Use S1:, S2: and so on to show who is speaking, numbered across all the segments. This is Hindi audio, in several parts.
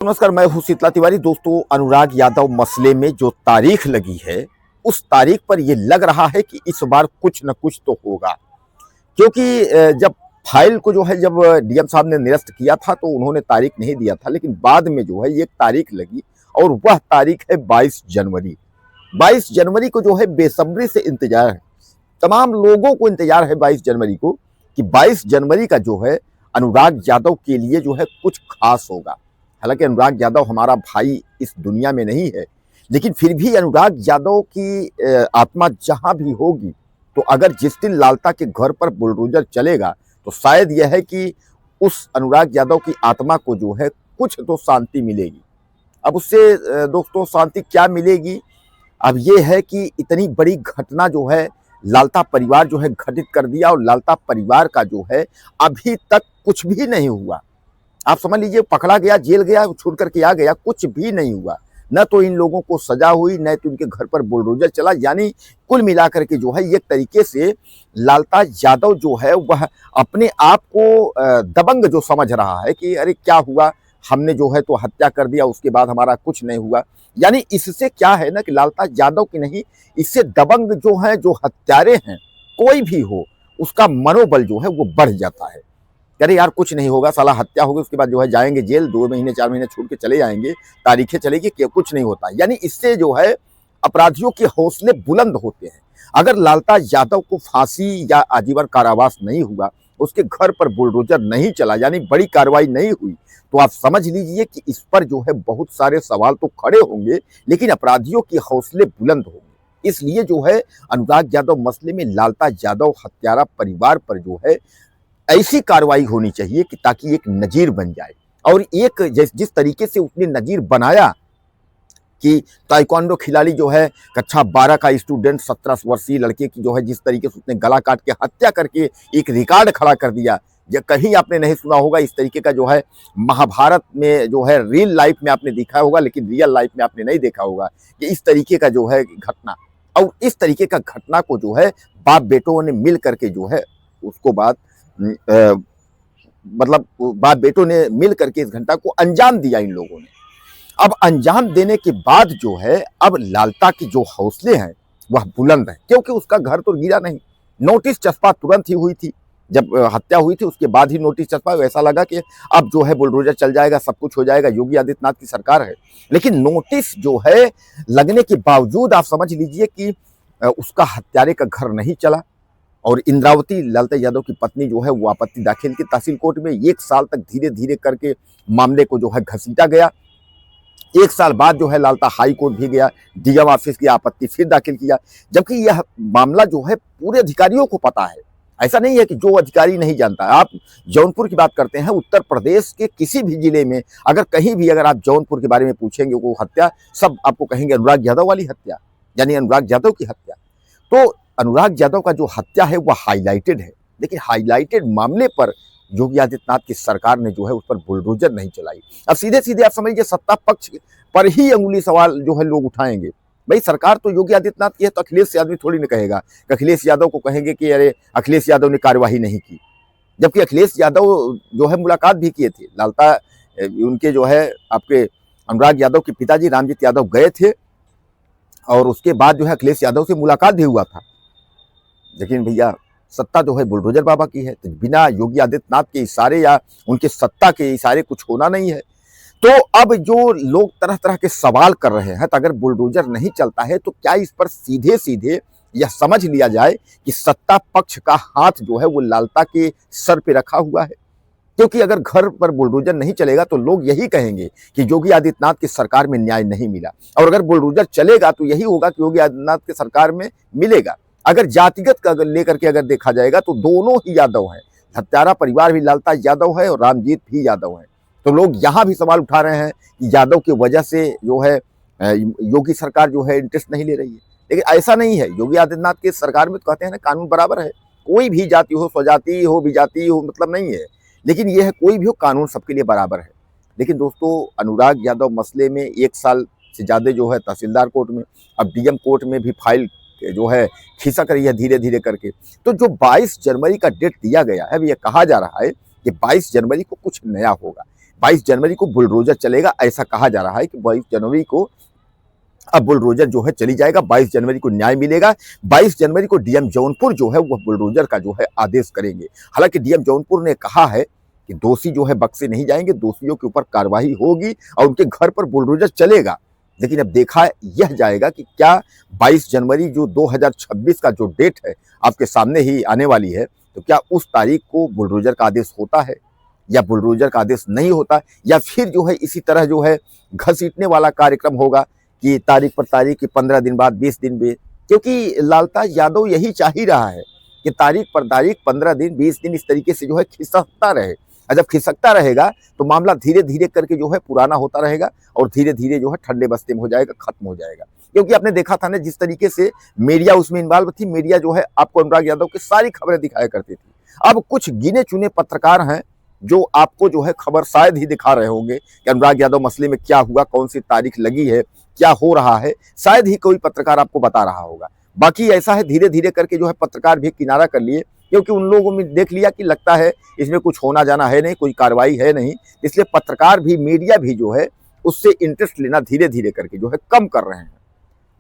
S1: नमस्कार, मैं हूं शीतला तिवारी। दोस्तों, अनुराग यादव मसले में जो तारीख लगी है, उस तारीख पर यह लग रहा है कि इस बार कुछ न कुछ तो होगा। क्योंकि जब फाइल को जो है जब डीएम साहब ने निरस्त किया था तो उन्होंने तारीख नहीं दिया था, लेकिन बाद में जो है एक तारीख लगी और वह तारीख है 22 जनवरी। 22 जनवरी को जो है बेसब्री से इंतजार है, तमाम लोगों को इंतजार है 22 जनवरी को कि 22 जनवरी का जो है अनुराग यादव के लिए जो है कुछ खास होगा। हालांकि अनुराग यादव हमारा भाई इस दुनिया में नहीं है, लेकिन फिर भी अनुराग यादव की आत्मा जहां भी होगी, तो अगर जिस दिन लालता के घर पर बुलडोजर चलेगा तो शायद यह है कि उस अनुराग यादव की आत्मा को जो है कुछ तो शांति मिलेगी। अब उससे दोस्तों शांति क्या मिलेगी? अब ये है कि इतनी बड़ी घटना जो है लालता परिवार जो है घटित कर दिया, और लालता परिवार का जो है अभी तक कुछ भी नहीं हुआ। आप समझ लीजिए, पकड़ा गया, जेल गया, छूट करके आ गया, कुछ भी नहीं हुआ। न तो इन लोगों को सजा हुई, न तो इनके घर पर बुलडोजर चला। यानी कुल मिलाकर के जो है एक तरीके से लालता यादव जो है वह अपने आप को दबंग जो समझ रहा है कि अरे क्या हुआ, हमने जो है तो हत्या कर दिया, उसके बाद हमारा कुछ नहीं हुआ। यानी इससे क्या है ना कि लालता यादव की नहीं, इससे दबंग जो है, जो हत्यारे हैं, कोई भी हो, उसका मनोबल जो है वो बढ़ जाता है। अरे यार कुछ नहीं होगा, साला हत्या होगी, उसके बाद जो है जाएंगे जेल, 2 महीने 4 महीने छूट के चले जाएंगे, तारीखें चलेगी कि कुछ नहीं होता। यानी इससे जो है अपराधियों के हौसले बुलंद होते हैं। अगर लालता यादव को फांसी या आजीवन कारावास नहीं हुआ, उसके घर पर बुलडोजर नहीं चला, यानी बड़ी कार्रवाई नहीं हुई, तो आप समझ लीजिए कि इस पर जो है बहुत सारे सवाल तो खड़े होंगे, लेकिन अपराधियों के हौसले बुलंद होंगे। इसलिए जो है अनुराग यादव मसले में लालता यादव हत्यारा परिवार पर जो है ऐसी कार्रवाई होनी चाहिए कि ताकि एक नजीर बन जाए। और एक जिस तरीके से उसने नजीर बनाया कि ताइक्वांडो खिलाड़ी जो है कक्षा 12 का स्टूडेंट 17 वर्षीय लड़के की जो है जिस तरीके से उसने गला काट के हत्या करके एक रिकॉर्ड खड़ा कर दिया, या कहीं आपने नहीं सुना होगा इस तरीके का जो है महाभारत में जो है रियल लाइफ में आपने देखा होगा, लेकिन रियल लाइफ में आपने नहीं देखा होगा कि इस तरीके का जो है घटना। और इस तरीके का घटना को जो है बाप बेटों ने मिल करके जो है उसको बाद मतलब बाप बेटों ने मिल करके इस घटना को अंजाम दिया इन लोगों ने। अब अंजाम देने के बाद जो है अब लालता की जो हौसले हैं वह बुलंद है, क्योंकि उसका घर तो गिरा नहीं। नोटिस चस्पा तुरंत ही हुई थी, जब हत्या हुई थी उसके बाद ही नोटिस चस्पा। ऐसा लगा कि अब जो है बुलडोजर चल जाएगा, सब कुछ हो जाएगा, योगी आदित्यनाथ की सरकार है। लेकिन नोटिस जो है लगने के बावजूद आप समझ लीजिए कि उसका हत्यारे का घर नहीं चला। और इंद्रावती लालता यादव की पत्नी जो है वो आपत्ति दाखिल की तहसील कोर्ट में। 1 साल तक धीरे धीरे करके मामले को जो है घसीटा गया। 1 साल बाद जो है लालता हाई कोर्ट भी गया, डीएम ऑफिस की आपत्ति फिर दाखिल किया। जबकि यह मामला जो है पूरे अधिकारियों को पता है, ऐसा नहीं है कि जो अधिकारी नहीं जानता। आप जौनपुर की बात करते हैं, उत्तर प्रदेश के किसी भी जिले में अगर कहीं भी अगर आप जौनपुर के बारे में पूछेंगे, वो हत्या सब आपको कहेंगे अनुराग यादव वाली हत्या, यानी अनुराग यादव की हत्या। तो अनुराग यादव का जो हत्या है वह हाईलाइटेड है, लेकिन हाईलाइटेड मामले पर योगी आदित्यनाथ की सरकार ने जो है उस पर बुलडोजर नहीं चलाई। अब सीधे सीधे आप समझिए सत्ता पक्ष पर ही अंगुली सवाल जो है लोग उठाएंगे। भाई सरकार तो योगी आदित्यनाथ की है, तो अखिलेश यादव थोड़ी ना कहेगा कि अखिलेश यादव को कहेंगे कि अरे अखिलेश यादव ने कार्यवाही नहीं की। जबकि अखिलेश यादव जो है मुलाकात भी किए थे लालता, उनके जो है आपके अनुराग यादव के पिताजी रामजीत यादव गए थे, और उसके बाद जो है अखिलेश यादव से मुलाकात भी हुआ था। लेकिन भैया सत्ता जो है बुलडोजर बाबा की है, तो बिना योगी आदित्यनाथ के इशारे या उनके सत्ता के इशारे कुछ होना नहीं है। तो अब जो लोग तरह तरह के सवाल कर रहे हैं, तो अगर बुलडोजर नहीं चलता है तो क्या इस पर सीधे सीधे यह समझ लिया जाए कि सत्ता पक्ष का हाथ जो है वो लालता के सर पे रखा हुआ है? क्योंकि अगर घर पर बुलडोजर नहीं चलेगा तो लोग यही कहेंगे कि योगी आदित्यनाथ की सरकार में न्याय नहीं मिला, और अगर बुलडोजर चलेगा तो यही होगा कि योगी आदित्यनाथ की सरकार में मिलेगा। अगर जातिगत का अगर लेकर के अगर देखा जाएगा तो दोनों ही यादव हैं, हत्यारा परिवार भी लालता यादव है और रामजीत भी यादव है। तो लोग यहाँ भी सवाल उठा रहे हैं कि यादव की वजह से जो है योगी सरकार जो है इंटरेस्ट नहीं ले रही है। लेकिन ऐसा नहीं है, योगी आदित्यनाथ की सरकार में तो कहते हैं ना कानून बराबर है, कोई भी जाति हो, स्वजाति हो, विजाति हो, मतलब नहीं है। लेकिन यह है कोई भी हो, कानून सबके लिए बराबर है। लेकिन दोस्तों अनुराग यादव मसले में 1 साल से ज़्यादा जो है तहसीलदार कोर्ट में, अब डीएम कोर्ट में भी फाइल जो है खिसक रही है धीरे धीरे करके। तो जो 22 जनवरी का डेट दिया गया है, अब यह कहा जा रहा है कि 22 जनवरी को कुछ नया होगा। 22 जनवरी को बुलडोजर चलेगा, ऐसा कहा जा रहा है कि 22 जनवरी को अब बुलडोजर जो है चली जाएगा, 22 जनवरी को न्याय मिलेगा। 22 जनवरी को डीएम जौनपुर जो है वह बुलडोजर का जो है आदेश करेंगे। हालांकि डीएम जौनपुर ने कहा है कि दोषी जो है बख्शे नहीं जाएंगे, दोषियों के ऊपर कार्रवाई होगी और उनके घर पर बुलडोजर चलेगा। लेकिन अब देखा यह जाएगा कि क्या 22 जनवरी जो 2026 का जो डेट है आपके सामने ही आने वाली है, तो क्या उस तारीख को बुलडोजर का आदेश होता है या बुलडोजर का आदेश नहीं होता, या फिर जो है इसी तरह जो है घसीटने वाला कार्यक्रम होगा कि तारीख पर तारीख की 15 दिन बाद 20 दिन में, क्योंकि लालताज यादव यही चाह ही रहा है कि तारीख पर तारीख 15 दिन 20 दिन इस तरीके से जो है खिसकता रहे। और जब खिसकता रहेगा तो मामला धीरे धीरे करके जो है पुराना होता रहेगा और धीरे धीरे जो है ठंडे बस्ते में हो जाएगा, खत्म हो जाएगा। क्योंकि आपने देखा था ना जिस तरीके से मीडिया उसमें इन्वॉल्व थी, मीडिया जो है आपको अनुराग यादव की सारी खबरें दिखाया करती थी। अब कुछ गिने चुने पत्रकार हैं जो आपको जो है खबर शायद ही दिखा रहे होंगे कि अनुराग यादव मसले में क्या हुआ, कौन सी तारीख लगी है, क्या हो रहा है, शायद ही कोई पत्रकार आपको बता रहा होगा। बाकी ऐसा है धीरे धीरे करके जो है पत्रकार भी किनारा कर लिए, क्योंकि उन लोगों में देख लिया कि लगता है इसमें कुछ होना जाना है नहीं, कोई कार्रवाई है नहीं, इसलिए पत्रकार भी मीडिया भी जो है उससे इंटरेस्ट लेना धीरे धीरे करके जो है कम कर रहे हैं।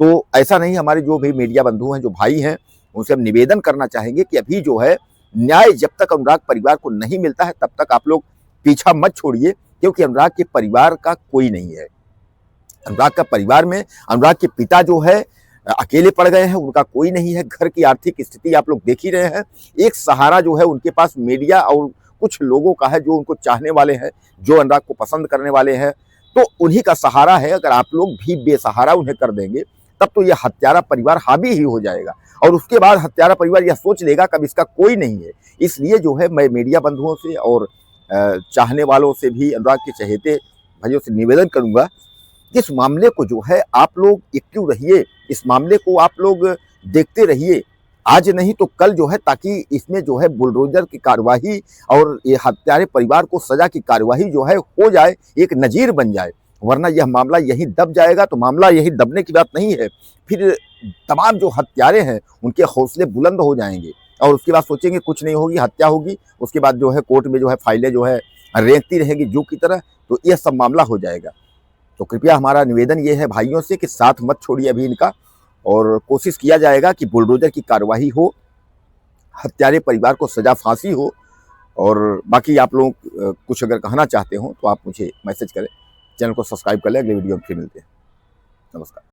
S1: तो ऐसा नहीं, हमारे जो भी मीडिया बंधु हैं, जो भाई हैं, उनसे हम निवेदन करना चाहेंगे कि अभी जो है न्याय जब तक अनुराग परिवार को नहीं मिलता है तब तक आप लोग पीछा मत छोड़िए, क्योंकि अनुराग के परिवार का कोई नहीं है। अनुराग का परिवार में अनुराग के पिता जो है अकेले पड़ गए हैं, उनका कोई नहीं है। घर की आर्थिक स्थिति आप लोग देख ही रहे हैं। एक सहारा जो है उनके पास मीडिया और कुछ लोगों का है जो उनको चाहने वाले हैं, जो अनुराग को पसंद करने वाले हैं, तो उन्हीं का सहारा है। अगर आप लोग भी बेसहारा उन्हें कर देंगे तब तो यह हत्यारा परिवार हावी ही हो जाएगा और उसके बाद हत्यारा परिवार यह सोच लेगा कब इसका कोई नहीं है। इसलिए जो है मैं मीडिया बंधुओं से और चाहने वालों से भी, अनुराग के चहेते भाइयों से निवेदन करूंगा कि इस मामले को जो है आप लोग एक्टिव रहिए, इस मामले को आप लोग देखते रहिए, आज नहीं तो कल जो है, ताकि इसमें जो है बुलडोजर की कार्यवाही और ये हत्यारे परिवार को सजा की कार्यवाही जो है हो जाए, एक नजीर बन जाए। वरना यह मामला यहीं दब जाएगा। तो मामला यहीं दबने की बात नहीं है, फिर तमाम जो हत्यारे हैं उनके हौसले बुलंद हो जाएंगे और उसके बाद सोचेंगे कुछ नहीं होगी, हत्या होगी, उसके बाद जो है कोर्ट में जो है फाइलें जो है रेंगती रहेंगी जू की तरह, तो यह सब मामला हो जाएगा। तो कृपया हमारा निवेदन ये है भाइयों से कि साथ मत छोड़िए अभी इनका, और कोशिश किया जाएगा कि बुलडोजर की कार्यवाही हो, हत्यारे परिवार को सजा फांसी हो। और बाकी आप लोग कुछ अगर कहना चाहते हो तो आप मुझे मैसेज करें, चैनल को सब्सक्राइब कर लें। अगले वीडियो में फिर मिलते हैं। नमस्कार।